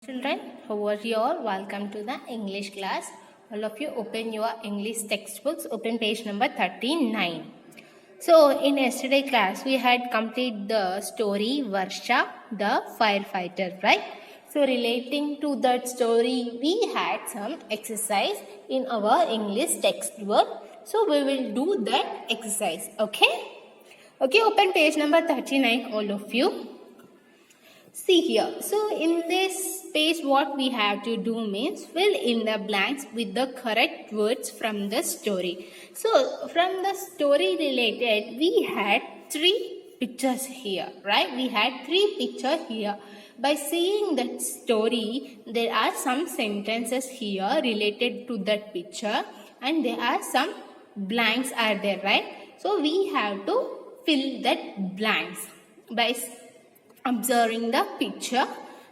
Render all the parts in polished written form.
Children, how are you all? Welcome to the English class. All of you open your English textbooks, open page number 39. So, in yesterday class, we had completed the story Varsha, the firefighter, right? So, relating to that story, we had some exercise in our English textbook. So, we will do that exercise, okay? Okay, open page number 39, all of you. See here. So in this page what we have to do means fill in the blanks with the correct words from the story. So from the story related we had three pictures here, right? We had three pictures here. By seeing that story there are some sentences here related to that picture and there are some blanks are there, right? So we have to fill that blanks by observing the picture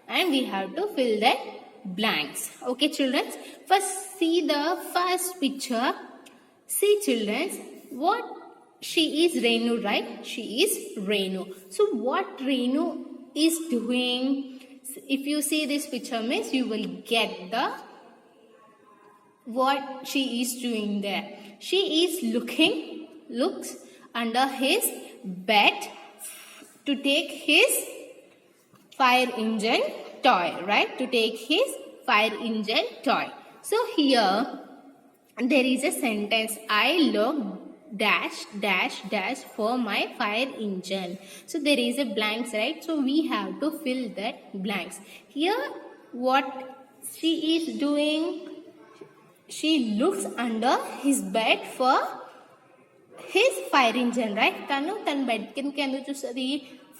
and we have to fill the blanks. Okay children, first see the first picture. See children, what she is Renu, right? She is Renu. So what Renu is doing, if you see this picture means you will get the what she is doing there. She is looks under his bed to take his fire engine toy, right? To take his fire engine toy. So here there is a sentence, I look dash dash dash for my fire engine. So there is a blanks, right? So we have to fill that blanks. Here what she is doing, she looks under his bed for his fire engine, right? తన bed కిందకి ఎందుకు చూస్తుంది,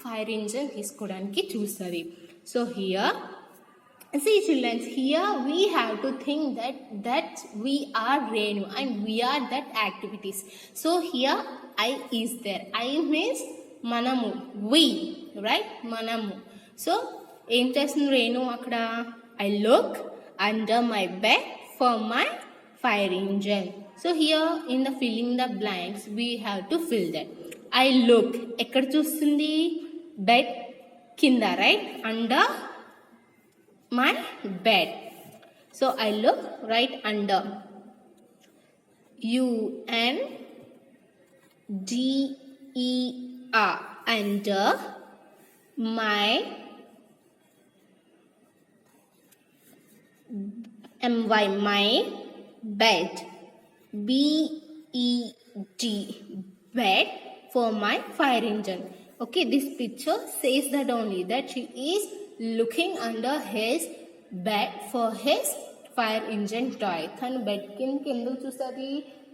fire engine తీసుకోవడానికి చూస్తుంది. So here see children, here we have to think that we are Renu and we are that activities. So here I is there. I means manamu, we, right? Manamu. So ఏం చేస్తుంది Renu అక్కడ, I look under my bed for my fire engine. So here in the filling the blanks we have to fill that. I look ఎక్కడ చూస్తుంది, bed కింద, right? Under my bed. So I look right under. U-N-D-E-R, under my M-Y, my bed. B-E-D, bed for my fire engine. Okay, this picture says that only, that she is looking under his bed for his fire engine toy. తను bed కిందకి ఎందుకు చూస్తుంది,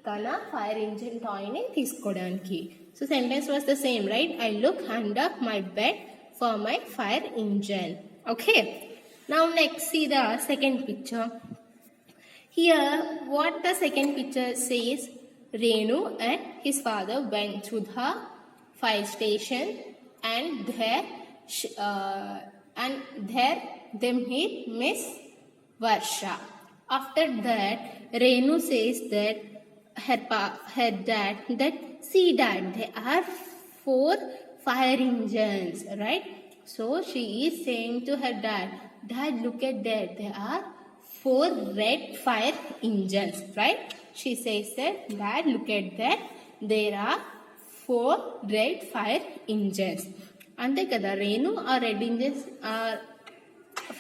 తన fire engine టాయ్ని తీసుకోవడానికి. So sentence was the same, right? I look under my bed for my fire engine. Okay, now next see the second picture. Here what the second picture says, Renu and his father went to the fire station and there they meet Miss Varsha. After that Renu says that her dad that, see dad, there are 4 fire engines, right? So she is saying to her dad, look at that, there are 4 red fire engines, right? She says that, Dad, look at that, there are 4 red fire engines. అంతే కదా, రేణు ఆ red engines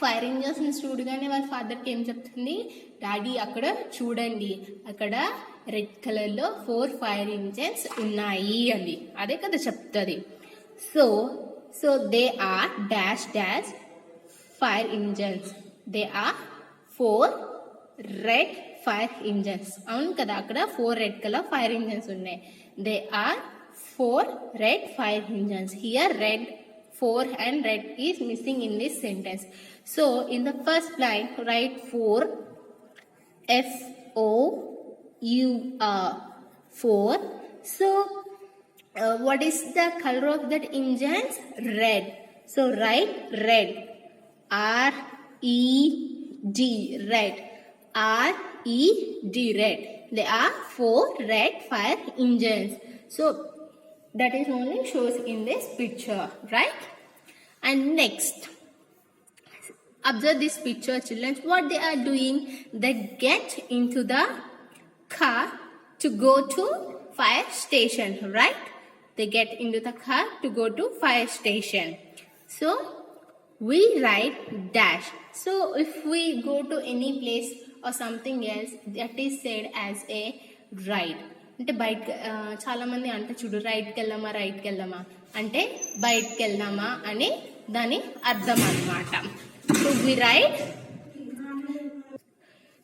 fire ఇంజన్స్ని చూడగానే వాళ్ళ ఫాదర్కి ఏం చెప్తుంది, daddy అక్కడ చూడండి, అక్కడ రెడ్ కలర్లో 4 ఫైర్ ఇంజన్స్ ఉన్నాయి అని, అదే కదా చెప్తుంది. So they are dash dash fire engines, they are 4 red fire engines. అవును కదా, అక్కడ 4 రెడ్ కలర్ ఫైర్ ఇంజన్స్ ఉన్నాయి. They are 4 red fire engines. Here red 4 and red is missing in this sentence. So in the first line write 4, F-O-U-R, 4. So what is the color of that engines? Red. So write red, R-E-D, red, R-E-D, red. There are 4 red fire engines. So that is only shows in this picture, right? And next Observe this picture, children. What they are doing? They get into the car to go to fire station, right? They get into the car to go to fire station. So we write dash. So if we go to any place or something else, that is said as a ride. అంటే బయట చాలా మంది అంటే చూడు, రైట్కి వెళ్దామా అంటే బయటకు వెళ్దామా అని దాని అర్థం అన్నమాట.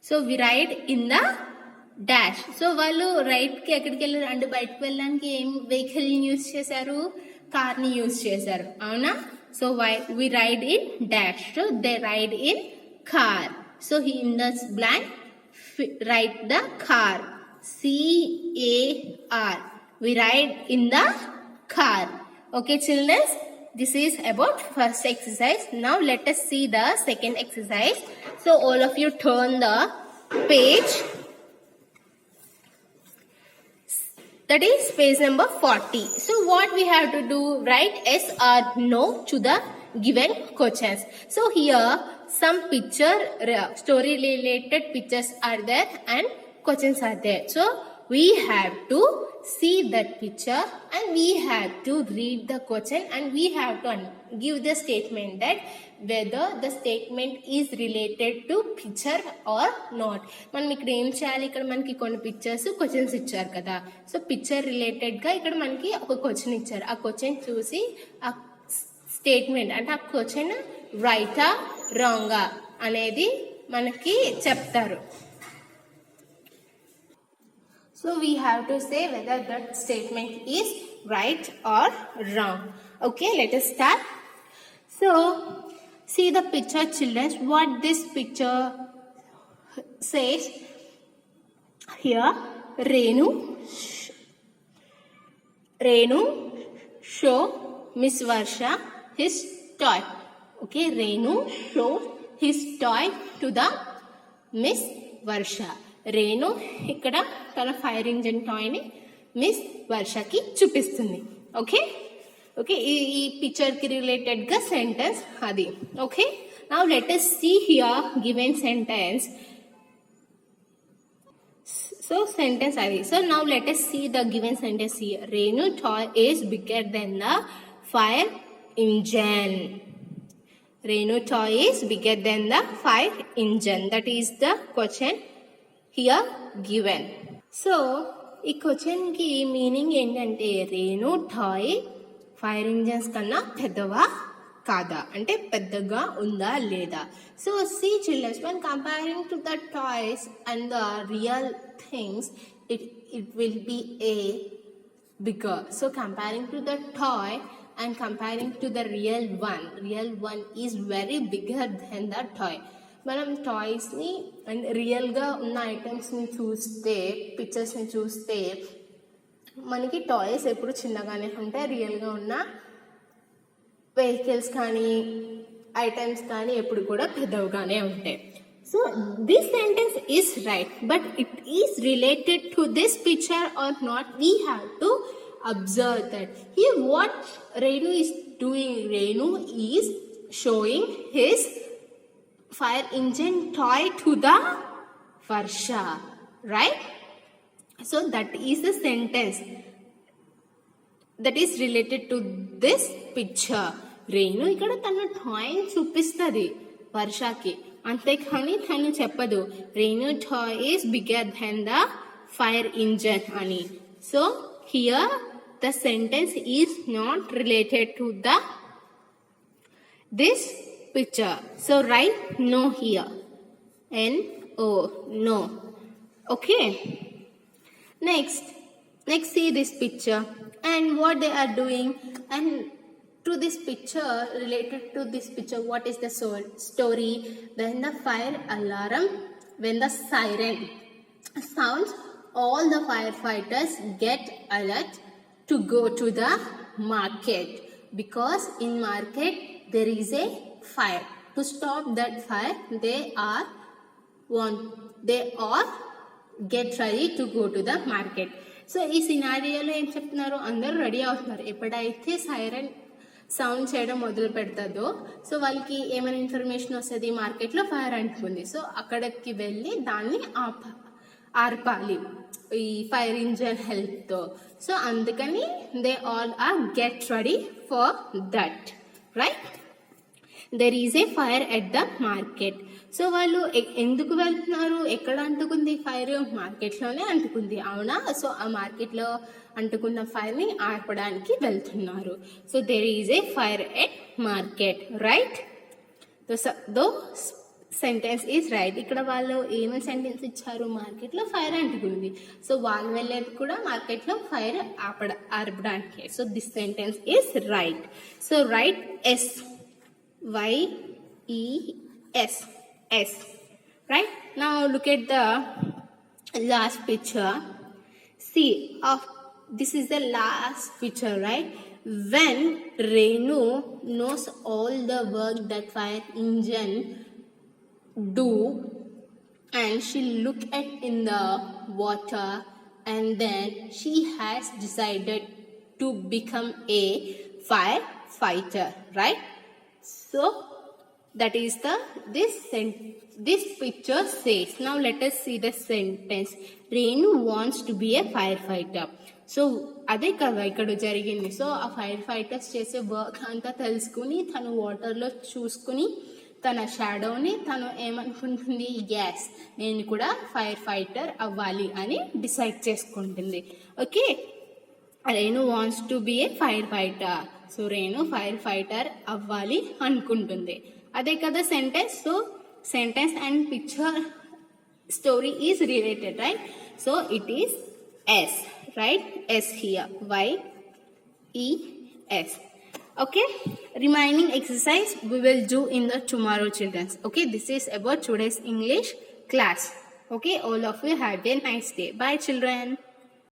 So we ride in the dash. So వాళ్ళు రైట్కి ఎక్కడికి వెళ్ళారు అంటే బయటకు వెళ్ళడానికి ఏం వెహికల్ యూజ్ చేశారు? కార్ని యూజ్ చేశారు, అవునా? So we ride in dash. So they ride in car. So in the blank write the car. CAR. We ride in the car. Okay, children, this is about first exercise. Now let us see the second exercise. So all of you turn the page. That is page number 40. So what we have to do? Write yes or no to the given questions. So here some story related pictures are there and questions are there. So we have to see that picture and we have to read the question and we have to give the statement that whether the statement is related to picture or not. మనం ఇక్కడ ఏం చేయాలి? ఇక్కడ మనకి కొన్ని pictures questions ఇచ్చారు కదా. So picture related గా ఇక్కడ మనకి ఒక క్వశ్చన్ ఇచ్చారు. ఆ క్వశ్చన్ చూసి ఆ స్టేట్మెంట్ అంటే ఆ క్వశ్చన్ రైటా రాంగా అనేది మనకి చెప్తారు. So we have to say whether that statement is right or wrong. Okay, let us start. So see the picture, children. What this picture says here, Renu show Miss Varsha his toy. Okay, Renu shows his toy to the Miss Varsha. Renu ఇక్కడ తన fire engine టాయ్ని miss వర్షకి చూపిస్తుంది. Okay okay ఈ పిక్చర్కి రిలేటెడ్గా sentence అది. Okay, now let us see here given sentence. So sentence అది. So now let us see the given sentence here. Renu toy is bigger than the fire engine. Renu toy is bigger than the fire engine. That is the question here given. So ఈ question కి meaning ఏంటంటే Renu toy fire engines కన్నా పెద్దవా కాదా అంటే పెద్దగా ఉందా లేదా. So see children's, when comparing to the toys and the real things, it will be a bigger. So comparing to the toy and comparing to the real one is very bigger than the toy. మనం టాయ్స్ని and రియల్గా ఉన్న ఐటమ్స్ని చూస్తే, పిక్చర్స్ని చూస్తే మనకి toys ఎప్పుడు చిన్నగానే ఉంటాయి, రియల్గా ఉన్న వెహికల్స్ కానీ ఐటమ్స్ కానీ ఎప్పుడు కూడా పెద్దవిగానే ఉంటాయి. So this sentence is right, but it is related to this picture are not, we have to observe that. Here what Renu is doing, Renu is showing his fire engine toy to the Varsha, right? So that is the sentence that is related to this picture. Renu ఇక్కడ తన toy చూపిస్తుంది వర్షకి, అంతేకాని తను చెప్పదు Renu toy is bigger than the fire engine అని. So here the sentence is not related to the this picture. So write no here. N-O, no. Okay. Next see this picture and what they are doing, and to this picture, related to this picture, what is the story? When the fire alarm, when the siren sounds, all the firefighters get alert to go to the market, because in market there is a fire. To stop that fire, they are get ready to go to the market. So ఈ సినారియోలో ఏం చెప్తున్నారు, అందరూ ready అవుతున్నారు. ఎప్పుడైతే sound చేయడం మొదలు పెడతాదో so వాళ్ళకి ఏమైనా ఇన్ఫర్మేషన్ వస్తుంది మార్కెట్లో ఫైర్ అంటుకుంది సో అక్కడికి వెళ్ళి దాన్ని ఆర్పాలి ఈ ఫైర్ ఇంజన్ హెల్ప్తో సో అందుకని they all are get ready for that right there is a fire at the market so వాళ్ళు ఎందుకు వెళ్తున్నారు ఎక్కడ అంటుకుంది ఫైర్ మార్కెట్లోనే అంటుకుంది అవునా సో ఆ మార్కెట్లో అంటుకున్న ఫైర్ని ఆర్పడానికి వెళ్తున్నారు so there is a fire at market right though sentence is right ఇక్కడ వాళ్ళు ఏమైనా సెంటెన్స్ ఇచ్చారు మార్కెట్లో ఫైర్ అంటుకుంది సో వాళ్ళు వెళ్ళేది కూడా మార్కెట్లో ఫైర్ ఆర్పడానికి so this sentence is right so right yes YES S right now look at the last picture see this is the last picture right when Renu knows all the work that fire engine do and she look at in the water and then she has decided to become a firefighter right so that is the this picture says now let us see the sentence Renu wants to be a firefighter so అదే కదా ఇక్కడ జరిగింది so ఆ fire fighters చేసే work అంతా తెలుసుకుని తను వాటర్లో చూసుకుని తన షాడోని తను ఏమనుకుంటుంది గ్యాస్ నేను కూడా ఫైర్ ఫైటర్ అవ్వాలి అని డిసైడ్ చేసుకుంటుంది okay Renu wants to be a fire fighter so Renu fire fighter అవ్వాలి అనుకుంటుంది అదే కదా sentence so sentence and picture story is related right so it is S right S here YES okay remaining exercise we will do in the tomorrow children's okay this is about today's English class okay all of you have a nice day bye children.